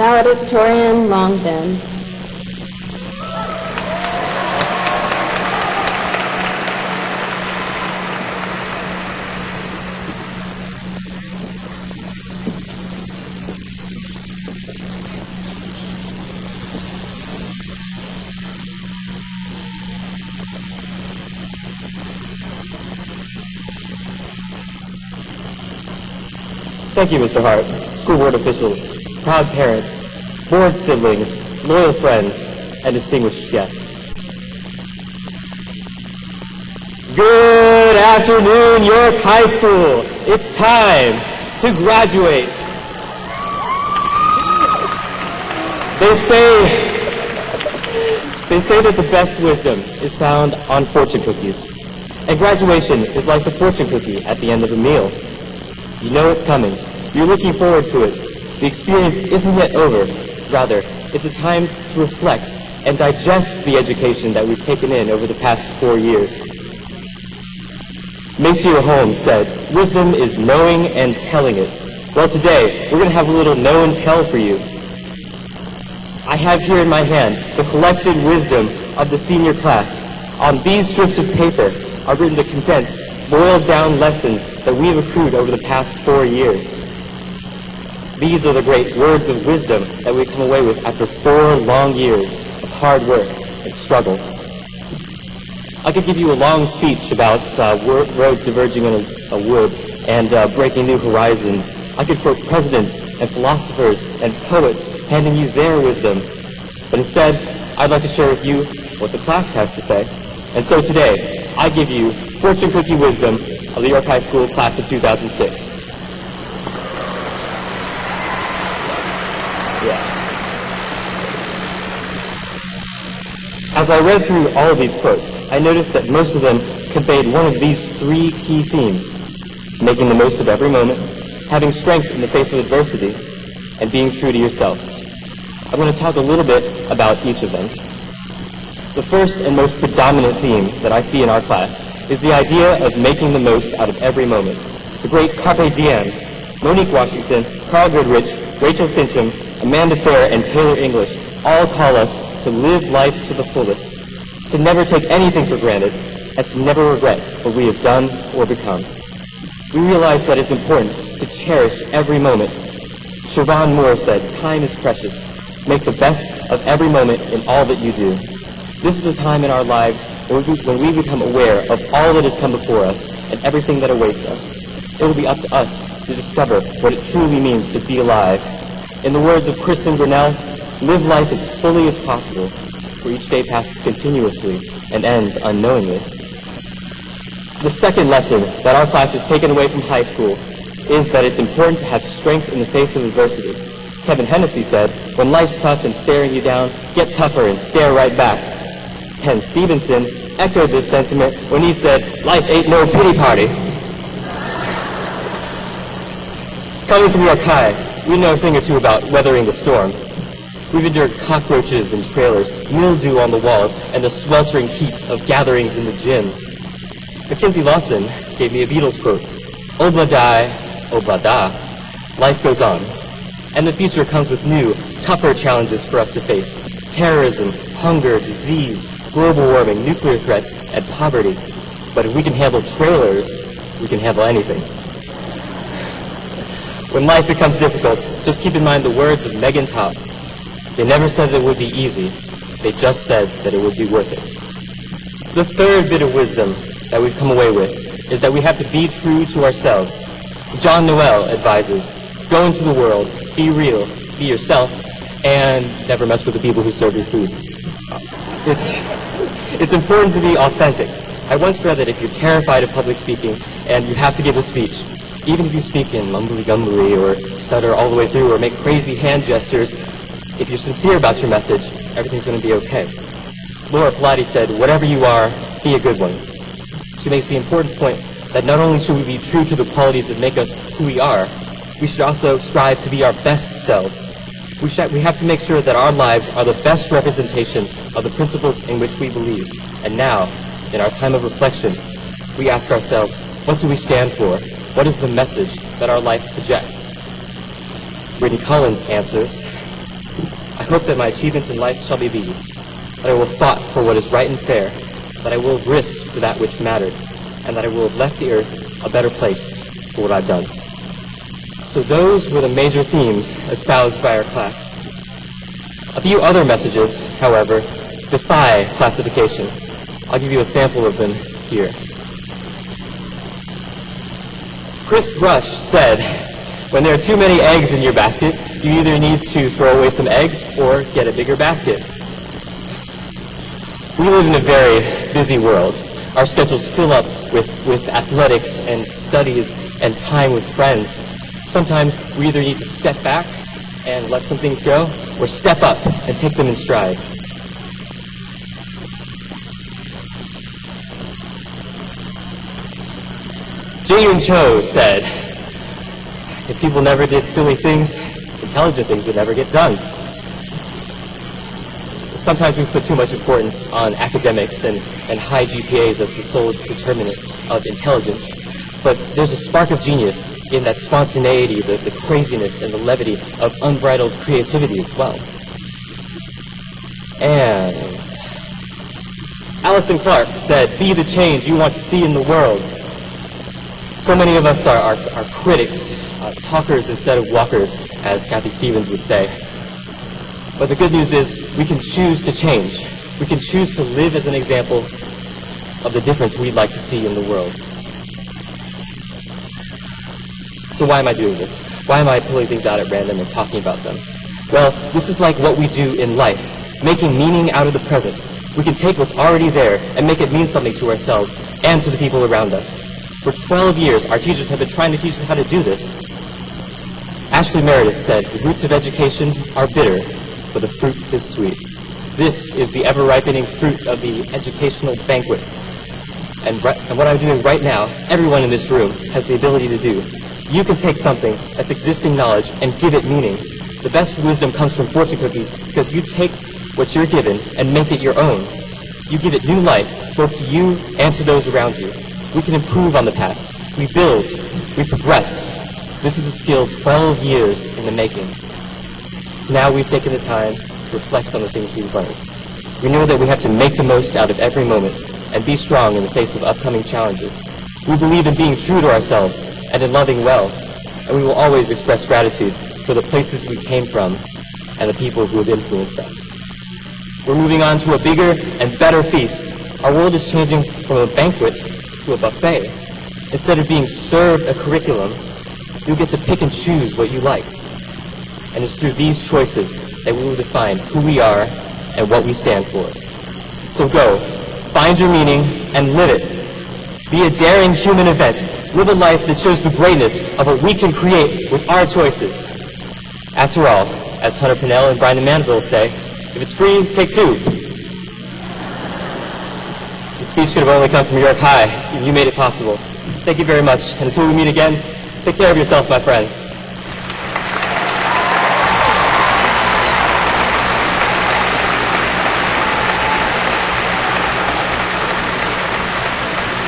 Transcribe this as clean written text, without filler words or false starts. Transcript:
valedictorian, long been. Thank you, Mr. Hart, school board officials, proud parents, board siblings, loyal friends, and distinguished guests. Good afternoon, York High School. It's time to graduate. They say that the best wisdom is found on fortune cookies. And graduation is like the fortune cookie at the end of a meal. You know it's coming. You're looking forward to it. The experience isn't yet over. Rather, it's a time to reflect and digest the education that we've taken in over the past 4 years. Monsieur Holmes said, "Wisdom is knowing and telling it." Well, today, we're going to have a little know and tell for you. I have here in my hand the collected wisdom of the senior class. On these strips of paper are written the condensed, boiled down lessons that we have accrued over the past 4 years. These are the great words of wisdom that we come away with after 4 long years of hard work and struggle. I could give you a long speech about roads diverging in a wood and breaking new horizons. I could quote presidents and philosophers and poets handing you their wisdom. But instead, I'd like to share with you what the class has to say. And so today, I give you fortune cookie wisdom of the York High School class of 2006. As I read through all of these quotes, I noticed that most of them conveyed one of these 3 key themes: making the most of every moment, having strength in the face of adversity, and being true to yourself. I'm going to talk a little bit about each of them. The first and most predominant theme that I see in our class is the idea of making the most out of every moment. The great Carpe Diem, Monique Washington, Carl Goodrich, Rachel Fincham, Amanda Fair, and Taylor English all call us to live life to the fullest, to never take anything for granted, and to never regret what we have done or become. We realize that it's important to cherish every moment. Siobhan Moore said, "Time is precious. Make the best of every moment in all that you do." This is a time in our lives when we become aware of all that has come before us and everything that awaits us. It will be up to us to discover what it truly means to be alive. In the words of Kristen Grinnell, live life as fully as possible, for each day passes continuously and ends unknowingly. The second lesson that our class has taken away from high school is that it's important to have strength in the face of adversity. Kevin Hennessy said, "When life's tough and staring you down, get tougher and stare right back." Ken Stevenson echoed this sentiment when he said, "Life ain't no pity party." Coming from York High, we know a thing or two about weathering the storm. We've endured cockroaches in trailers, mildew on the walls, and the sweltering heat of gatherings in the gym. Mackenzie Lawson gave me a Beatles quote, "Obla-die, obla-da." Life goes on, and the future comes with new, tougher challenges for us to face. Terrorism, hunger, disease, global warming, nuclear threats, and poverty. But if we can handle trailers, we can handle anything. When life becomes difficult, just keep in mind the words of Megan Topp. They never said that it would be easy. They just said that it would be worth it. The third bit of wisdom that we've come away with is that we have to be true to ourselves. John Noel advises, go into the world, be real, be yourself, and never mess with the people who serve your food. It's important to be authentic. I once read that if you're terrified of public speaking and you have to give a speech, even if you speak in mumbly-gumbly or stutter all the way through or make crazy hand gestures, if you're sincere about your message, everything's going to be okay. Laura Pilati said, "Whatever you are, be a good one." She makes the important point that not only should we be true to the qualities that make us who we are, we should also strive to be our best selves. We have to make sure that our lives are the best representations of the principles in which we believe. And now, in our time of reflection, we ask ourselves, what do we stand for? What is the message that our life projects? Brittany Collins answers, I hope that my achievements in life shall be these, that I will have fought for what is right and fair, that I will have risked for that which mattered, and that I will have left the earth a better place for what I've done. So those were the major themes espoused by our class. A few other messages, however, defy classification. I'll give you a sample of them here. Chris Rush said, when there are too many eggs in your basket, you either need to throw away some eggs or get a bigger basket. We live in a very busy world. Our schedules fill up with athletics and studies and time with friends. Sometimes we either need to step back and let some things go, or step up and take them in stride. Jae-yoon Cho said, if people never did silly things, intelligent things would never get done. Sometimes we put too much importance on academics and high GPAs as the sole determinant of intelligence. But there's a spark of genius in that spontaneity, the craziness, and the levity of unbridled creativity as well. And Alison Clark said, be the change you want to see in the world. So many of us are critics, talkers instead of walkers, as Kathy Stevens would say. But the good news is we can choose to change. We can choose to live as an example of the difference we'd like to see in the world. So why am I doing this? Why am I pulling things out at random and talking about them? Well, this is like what we do in life, making meaning out of the present. We can take what's already there and make it mean something to ourselves and to the people around us. For 12 years, our teachers have been trying to teach us how to do this. Ashley Meredith said, the roots of education are bitter, but the fruit is sweet. This is the ever-ripening fruit of the educational banquet. And what I'm doing right now, everyone in this room has the ability to do. You can take something that's existing knowledge and give it meaning. The best wisdom comes from fortune cookies because you take what you're given and make it your own. You give it new life, both to you and to those around you. We can improve on the past. We build. We progress. This is a skill 12 years in the making. So now we've taken the time to reflect on the things we've learned. We know that we have to make the most out of every moment and be strong in the face of upcoming challenges. We believe in being true to ourselves and in loving well, and we will always express gratitude for the places we came from and the people who have influenced us. We're moving on to a bigger and better feast. Our world is changing from a banquet to a buffet. Instead of being served a curriculum, you get to pick and choose what you like. And it's through these choices that we will define who we are and what we stand for. So go, find your meaning, and live it. Be a daring human event. Live a life that shows the greatness of what we can create with our choices. After all, as Hunter Pinnell and Brian Mandeville say, if it's free, take two. The speech could have only come from York High, and you made it possible. Thank you very much, and until we meet again, take care of yourself, my friends.